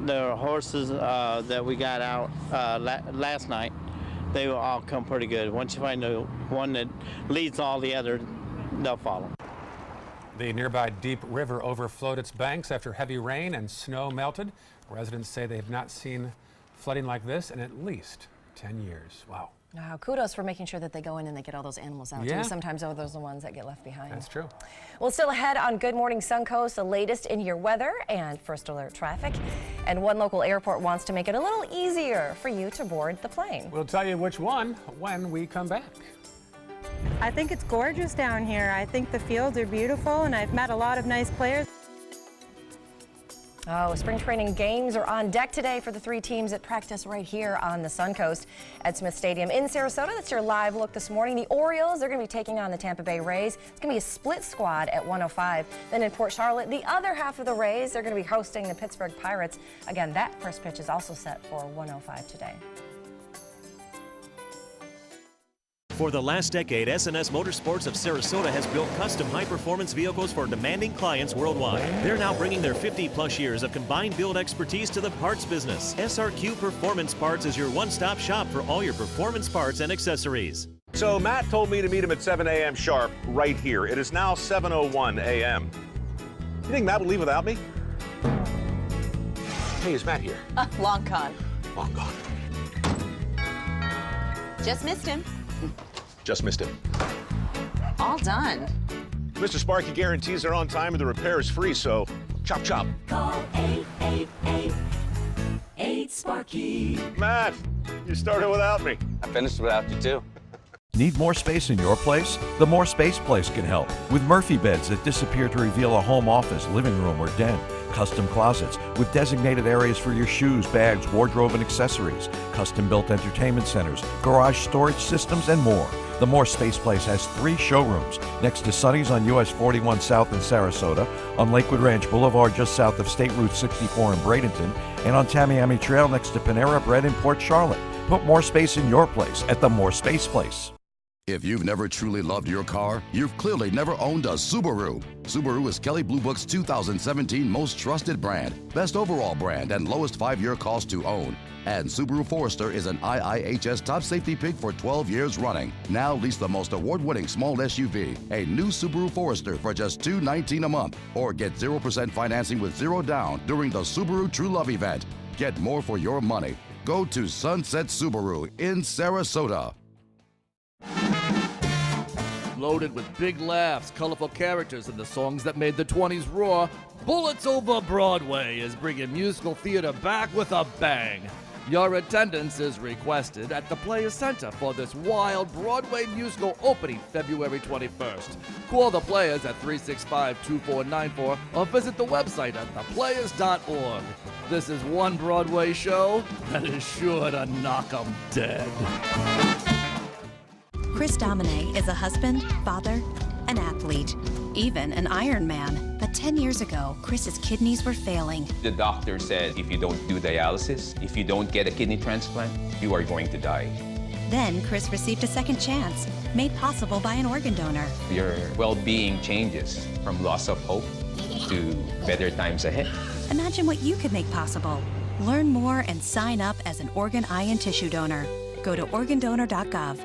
The horses that we got out last night, they will all come pretty good. Once you find the one that leads all the others, they'll follow. The nearby Deep River overflowed its banks after heavy rain and snow melted. Residents say they have not seen flooding like this in at least 10 years. Wow. Wow, kudos for making sure that they go in and they get all those animals out too. Sometimes those are the ones that get left behind. That's true. Well, still ahead on Good Morning Suncoast, the latest in your weather and first alert traffic. And one local airport wants to make it a little easier for you to board the plane. We'll tell you which one when we come back. I think it's gorgeous down here. I think the fields are beautiful and I've met a lot of nice players. Oh, spring training games are on deck today for the 3 teams that practice right here on the Suncoast at Smith Stadium in Sarasota. That's your live look this morning. The Orioles, they're going to be taking on the Tampa Bay Rays. It's going to be a split squad at 1:05. Then in Port Charlotte, the other half of the Rays, they're going to be hosting the Pittsburgh Pirates. Again, that first pitch is also set for 1:05 today. For the last decade, S&S Motorsports of Sarasota has built custom high-performance vehicles for demanding clients worldwide. They're now bringing their 50-plus years of combined build expertise to the parts business. SRQ Performance Parts is your one-stop shop for all your performance parts and accessories. So Matt told me to meet him at 7 a.m. sharp right here. It is now 7:01 a.m. You think Matt would leave without me? Hey, is Matt here? Long con. Long gone. Just missed him. Just missed him. All done. Mr. Sparky guarantees they're on time and the repair is free, so chop chop. Call 888-8-SPARKY. Matt, you started without me. I finished without you too. Need more space in your place? The More Space Place can help with Murphy beds that disappear to reveal a home office, living room, or den. Custom closets with designated areas for your shoes, bags, wardrobe, and accessories. Custom-built entertainment centers, garage storage systems, and more. The More Space Place has 3 showrooms next to Sunny's on US 41 South in Sarasota, on Lakewood Ranch Boulevard just south of State Route 64 in Bradenton, and on Tamiami Trail next to Panera Bread in Port Charlotte. Put more space in your place at the More Space Place. If you've never truly loved your car, you've clearly never owned a Subaru. Subaru is Kelley Blue Book's 2017 most trusted brand, best overall brand, and lowest 5-year cost to own. And Subaru Forester is an IIHS top safety pick for 12 years running. Now lease the most award-winning small SUV, a new Subaru Forester for just $219 a month, or get 0% financing with 0 down during the Subaru True Love event. Get more for your money. Go to Sunset Subaru in Sarasota. Loaded with big laughs, colorful characters, and the songs that made the 20s roar, Bullets Over Broadway is bringing musical theater back with a bang. Your attendance is requested at the Players Center for this wild Broadway musical opening February 21st. Call the Players at 365-2494 or visit the website at theplayers.org. This is one Broadway show that is sure to knock 'em dead. Chris Domine is a husband, father, an athlete, even an Ironman. But 10 years ago, Chris's kidneys were failing. The doctor said if you don't do dialysis, if you don't get a kidney transplant, you are going to die. Then Chris received a second chance, made possible by an organ donor. Your well-being changes from loss of hope to better times ahead. Imagine what you could make possible. Learn more and sign up as an organ, eye, and tissue donor. Go to organdonor.gov.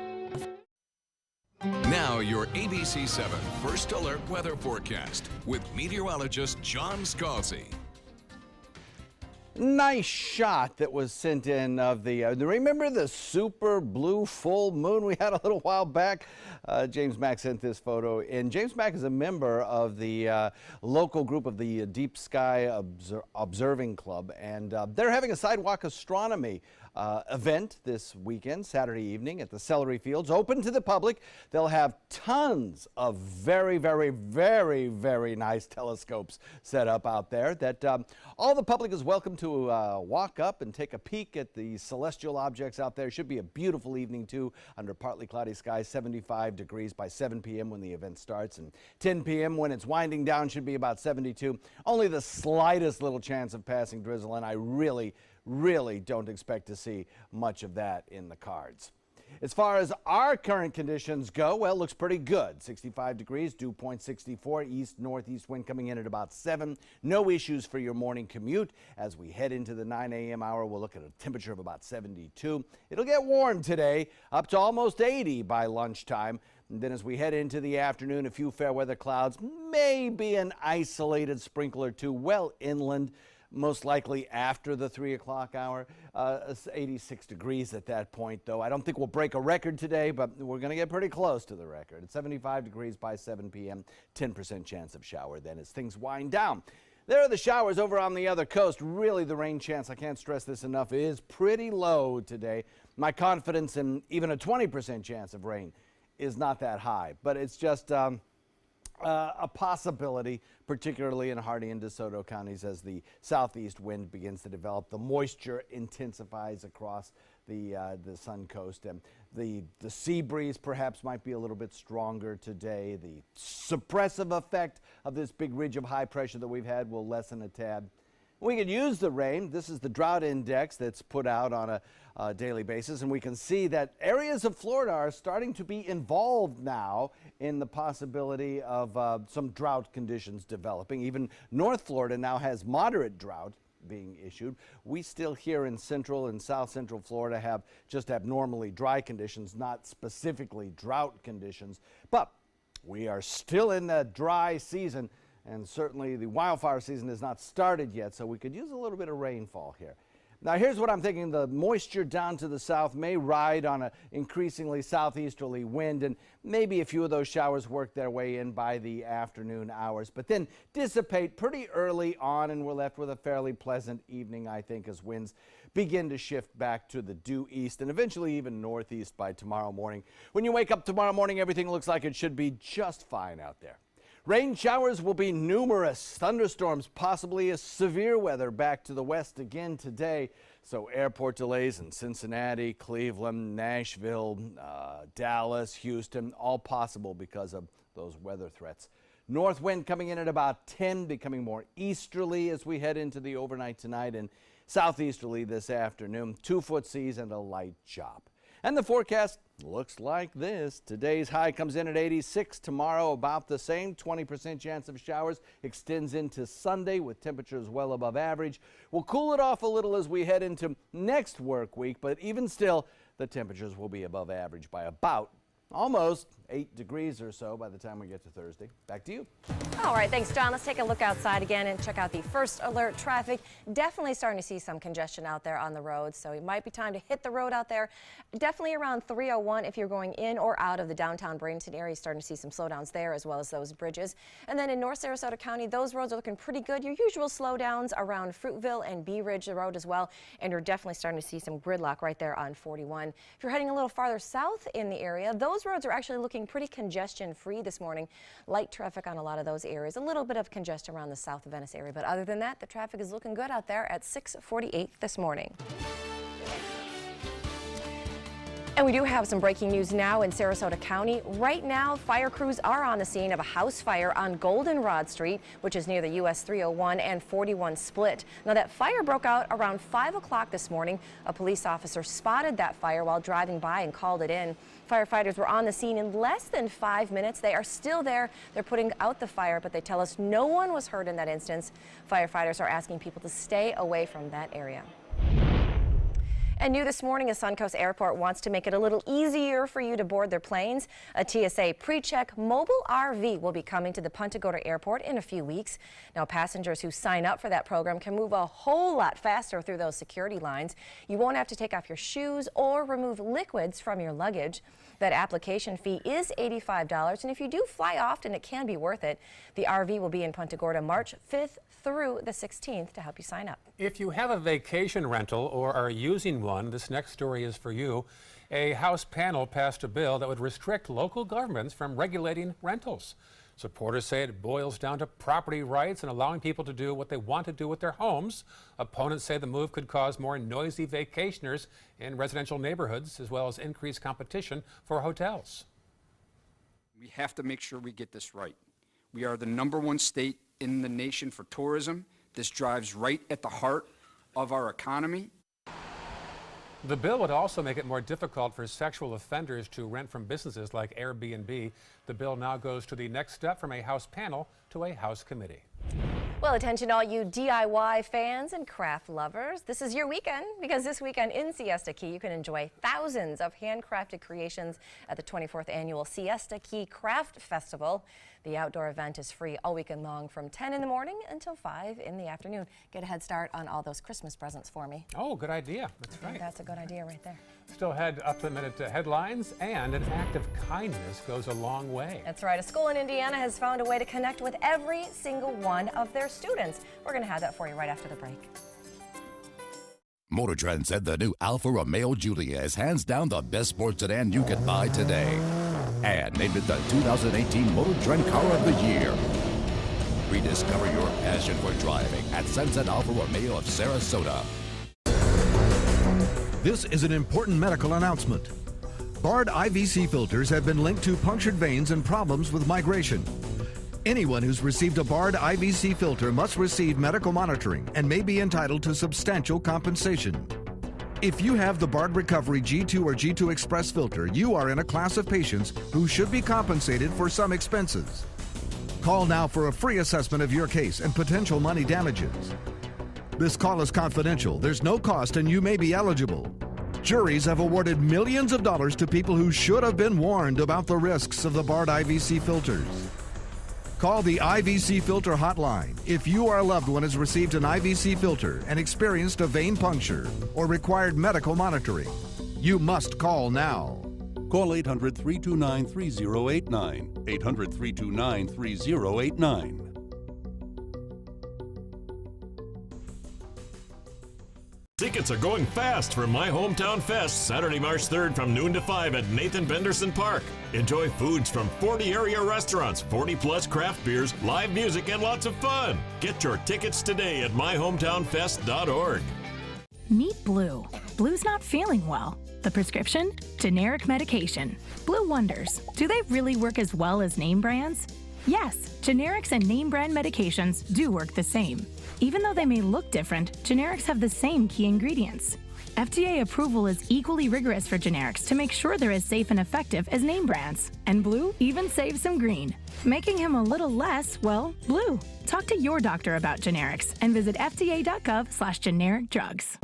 Now Now, your ABC 7 First Alert weather forecast with meteorologist John Scalzi. Nice shot that was sent in of the, remember the super blue full moon we had a little while back? James Mack sent this photo in. James Mack is a member of the local group of the Deep Sky Observing Club, and they're having a sidewalk astronomy event this weekend, Saturday evening at the Celery Fields, open to the public. They'll have tons of very, very, very, very nice telescopes set up out there that all the public is welcome to walk up and take a peek at the celestial objects out there. Should be a beautiful evening too, under partly cloudy skies, 75 degrees by 7 p.m. when the event starts, and 10 p.m. when it's winding down should be about 72. Only the slightest little chance of passing drizzle, and I really don't expect to see much of that in the cards. As far as our current conditions go, well, it looks pretty good. 65 degrees, dew point 64, east-northeast wind coming in at about 7. No issues for your morning commute. As we head into the 9 a.m. hour, we'll look at a temperature of about 72. It'll get warm today, up to almost 80 by lunchtime. And then as we head into the afternoon, a few fair weather clouds, maybe an isolated sprinkle or two well inland. Most likely after the 3 o'clock hour. 86 degrees at that point, though. I don't think we'll break a record today, but we're going to get pretty close to the record. It's 75 degrees by 7 p.m., 10% chance of shower then as things wind down. There are the showers over on the other coast. Really, the rain chance, I can't stress this enough, is pretty low today. My confidence in even a 20% chance of rain is not that high, but it's just a possibility, particularly in Hardee and DeSoto counties as the southeast wind begins to develop. The moisture intensifies across the Suncoast, and the sea breeze perhaps might be a little bit stronger today. The suppressive effect of this big ridge of high pressure that we've had will lessen a tad. We could use the rain. This is the drought index that's put out on a daily basis, and we can see that areas of Florida are starting to be involved now in the possibility of some drought conditions developing. Even North Florida now has moderate drought being issued. We still here in central and south central Florida have just abnormally dry conditions, not specifically drought conditions, but we are still in the dry season. And certainly the wildfire season has not started yet, so we could use a little bit of rainfall here. Now, here's what I'm thinking. The moisture down to the south may ride on an increasingly southeasterly wind, and maybe a few of those showers work their way in by the afternoon hours, but then dissipate pretty early on, and we're left with a fairly pleasant evening, I think, as winds begin to shift back to the due east and eventually even northeast by tomorrow morning. When you wake up tomorrow morning, everything looks like it should be just fine out there. Rain showers will be numerous. Thunderstorms, possibly a severe weather back to the west again today. So airport delays in Cincinnati, Cleveland, Nashville, Dallas, Houston, all possible because of those weather threats. North wind coming in at about 10, becoming more easterly as we head into the overnight tonight, and southeasterly this afternoon. 2-foot seas and a light chop. And the forecast looks like this. Today's high comes in at 86. Tomorrow about the same. 20% chance of showers extends into Sunday with temperatures well above average. We'll cool it off a little as we head into next work week, but even still, the temperatures will be above average by about almost 8 degrees or so by the time we get to Thursday. Back to you. All right, thanks, John. Let's take a look outside again and check out the first alert traffic. Definitely starting to see some congestion out there on the roads, so it might be time to hit the road out there. Definitely around 301 if you're going in or out of the downtown Bradenton area. Starting to see some slowdowns there as well as those bridges. And then in North Sarasota County, those roads are looking pretty good. Your usual slowdowns around Fruitville and Bee Ridge Road as well, and you're definitely starting to see some gridlock right there on 41. If you're heading a little farther south in the area, those roads are actually looking pretty congestion-free this morning. Light traffic on a lot of those areas. A little bit of congestion around the South Venice area, but other than that, the traffic is looking good out there at 6:48 this morning. And we do have some breaking news now in Sarasota County. Right now, fire crews are on the scene of a house fire on Goldenrod Street, which is near the US 301 and 41 split. Now, that fire broke out around 5 o'clock this morning. A police officer spotted that fire while driving by and called it in. Firefighters were on the scene in less than 5 minutes. They are still there. They're putting out the fire, but they tell us no one was hurt in that instance. Firefighters are asking people to stay away from that area. And new this morning, a Suncoast Airport wants to make it a little easier for you to board their planes. A TSA pre-check mobile RV will be coming to the Punta Gorda Airport in a few weeks. Now, passengers who sign up for that program can move a whole lot faster through those security lines. You won't have to take off your shoes or remove liquids from your luggage. That application fee is $85, and if you do fly often, it can be worth it. The RV will be in Punta Gorda March 5th through the 16th to help you sign up. If you have a vacation rental or are using one, this next story is for you. A House panel passed a bill that would restrict local governments from regulating rentals. Supporters say it boils down to property rights and allowing people to do what they want to do with their homes. Opponents say the move could cause more noisy vacationers in residential neighborhoods, as well as increased competition for hotels. We have to make sure we get this right. We are the #1 state in the nation for tourism. This drives right at the heart of our economy. The bill would also make it more difficult for sexual offenders to rent from businesses like Airbnb. The bill now goes to the next step from a House panel to a House committee. Well, attention all you DIY fans and craft lovers. This is your weekend, because this weekend in Siesta Key, you can enjoy thousands of handcrafted creations at the 24th annual Siesta Key Craft Festival. The outdoor event is free all weekend long from 10 in the morning until 5 in the afternoon. Get a head start on all those Christmas presents for me. Oh, good idea. That's right. That's a good idea right there. Still head up the minute to headlines, and an act of kindness goes a long way. That's right. A school in Indiana has found a way to connect with every single one of their students. We're going to have that for you right after the break. Motor Trend said the new Alfa Romeo Giulia is hands down the best sports sedan you can buy today, and named it the 2018 Motor Trend Car of the Year. Rediscover your passion for driving at Sunset Alfa Romeo of Sarasota. This is an important medical announcement. Bard IVC filters have been linked to punctured veins and problems with migration. Anyone who's received a Bard IVC filter must receive medical monitoring and may be entitled to substantial compensation. If you have the Bard Recovery G2 or G2 Express filter, you are in a class of patients who should be compensated for some expenses. Call now for a free assessment of your case and potential money damages. This call is confidential, there's no cost, and you may be eligible. Juries have awarded millions of dollars to people who should have been warned about the risks of the Bard IVC filters. Call the IVC Filter Hotline if you or a loved one has received an IVC filter and experienced a vein puncture or required medical monitoring. You must call now. Call 800-329-3089. 800-329-3089. Tickets are going fast for My Hometown Fest, Saturday, March 3rd from noon to 5 at Nathan Benderson Park. Enjoy foods from 40 area restaurants, 40+ craft beers, live music, and lots of fun. Get your tickets today at myhometownfest.org. Meet Blue. Blue's not feeling well. The prescription? Generic medication. Blue wonders, do they really work as well as name brands? Yes, generics and name brand medications do work the same. Even though they may look different, generics have the same key ingredients. FDA approval is equally rigorous for generics to make sure they're as safe and effective as name brands. And Blue even saves some green, making him a little less, well, blue. Talk to your doctor about generics and visit fda.gov/generic drugs.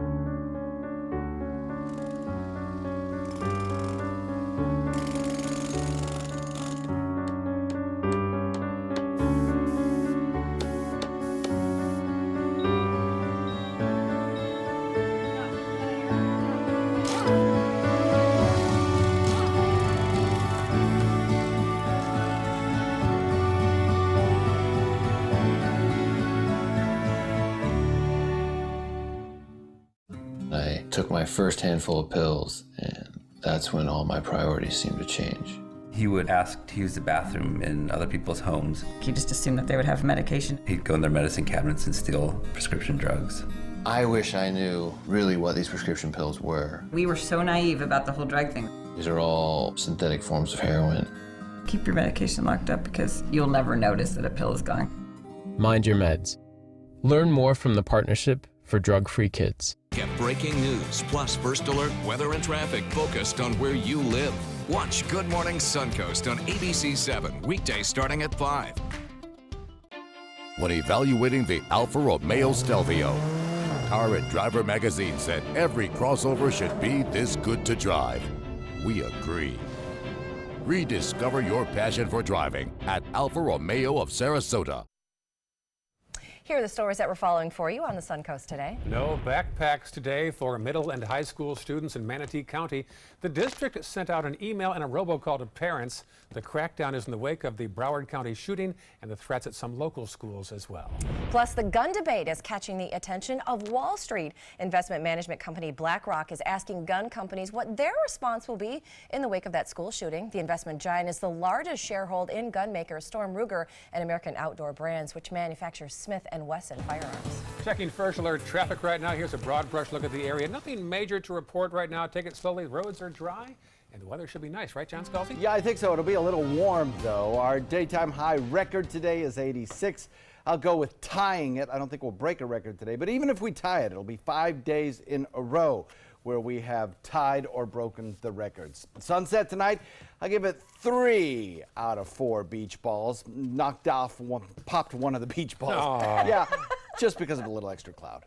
I took my first handful of pills, and that's when all my priorities seemed to change. He would ask to use the bathroom in other people's homes. He just assumed that they would have medication. He'd go in their medicine cabinets and steal prescription drugs. I wish I knew really what these prescription pills were. We were so naive about the whole drug thing. These are all synthetic forms of heroin. Keep your medication locked up because you'll never notice that a pill is gone. Mind your meds. Learn more from the Partnership for Drug-Free Kids. Get breaking news, plus first alert weather and traffic focused on where you live. Watch Good Morning Suncoast on ABC 7, weekdays starting at 5. When evaluating the Alfa Romeo Stelvio, Car and Driver magazine said every crossover should be this good to drive. We agree. Rediscover your passion for driving at Alfa Romeo of Sarasota. Here are the stories that we're following for you on the Suncoast today. No backpacks today for middle and high school students in Manatee County. The district sent out an email and a robocall to parents. The crackdown is in the wake of the Broward County shooting and the threats at some local schools as well. Plus, the gun debate is catching the attention of Wall Street. Investment management company BlackRock is asking gun companies what their response will be in the wake of that school shooting. The investment giant is the largest shareholder in gun maker Storm Ruger and American Outdoor Brands, which manufactures Smith & Wesson firearms. Checking first alert traffic right now. Here's a broad brush look at the area. Nothing major to report right now. Take it slowly. Roads are dry and the weather should be nice, right, John Scalzi? Yeah, I think so. It'll be a little warm, though. Our daytime high record today is 86. I'll go with tying it. I don't think we'll break a record today, but even if we tie it, it'll be 5 days in a row where we have tied or broken the records. Sunset tonight, I'll give it 3 out of 4 beach balls. Knocked off one, popped one of the beach balls. Aww. Yeah, just because of a little extra cloud.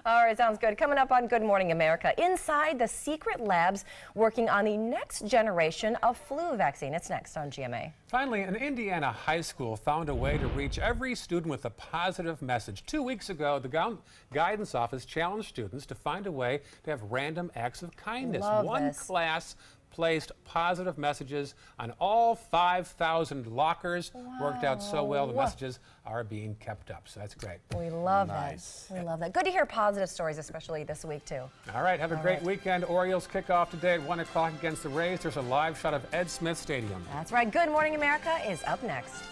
All right, sounds good. Coming up on Good Morning America, inside the secret labs working on the next generation of flu vaccine. It's next on GMA. Finally, an Indiana high school found a way to reach every student with a positive message. 2 weeks ago, the guidance office challenged students to find a way to have random acts of kindness. One class placed positive messages on all 5,000 lockers. Wow. Worked out so well. The messages are being kept up, so that's great. We love that. We love that. Good to hear positive stories, especially this week, too. All right, have a great weekend. Orioles kick off today at 1 o'clock against the Rays. There's a live shot of Ed Smith Stadium. That's right. Good Morning America is up next.